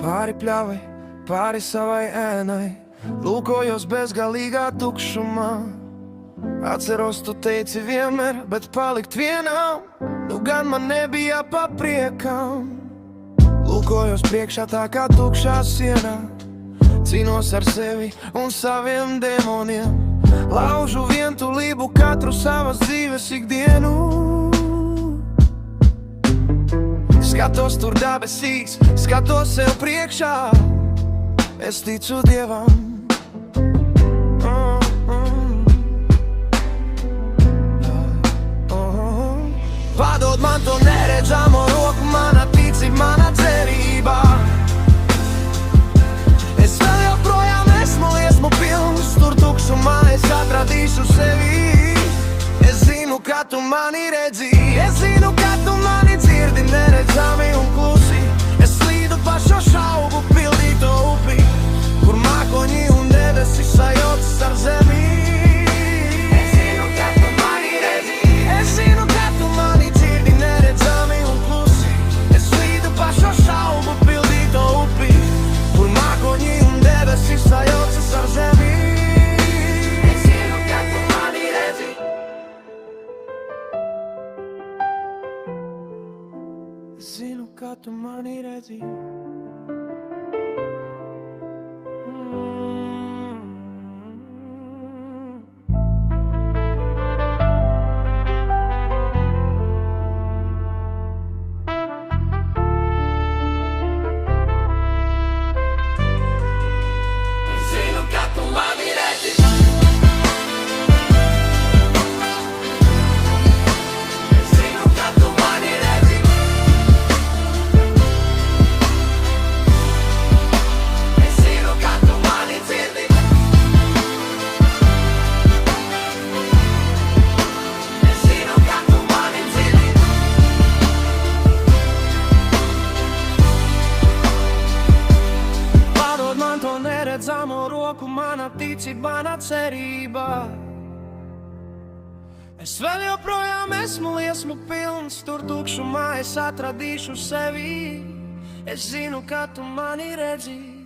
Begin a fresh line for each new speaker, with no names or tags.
Pāri pļavai, pāri savai ēnai, lūkojos bezgalīgā tukšumā. Atceros, tu teici vienmēr, bet palikt vienam, nu gan man nebija pa priekam. Lūkojos priekšā tā kā tukšā sienā, cīnos ar sevi un saviem demoniem, laužu vientulību katru savas dzīves ikdienu. Skatos tur debesīs, skatos sev priekšā, es ticu Dievam. Padod man to neredzamo roku, mana ticība, mana cerība. Es vēl joprojām esmu liesmu pilns, tur tukšumā es atradīšu sevi. Es zinu, ka tu mani redzi, es zinu, ka tu mani dzirdi, neredzami un klusi. Es slīdu pa šo šaubu pildīto upi, kur mākoņi un debesis sajaucas ar zemi. Es zinu, ka tu mani redzi, es zinu, ka tu mani dzirdi, neredzami un klusi. Es slīdu pa šo šaubu pildīto upi, kur mākoņi un debesis sajaucas ar zemi. Es zinu, ka tu mani redzi. Es zinu, ka tu mani redzi. Neredzamo roku, mana ticība, mana cerība. Es vēl joprojām esmu liesmu pilns, tur tukšumā es atradīšu sevi. Es zinu, ka tu mani redzi.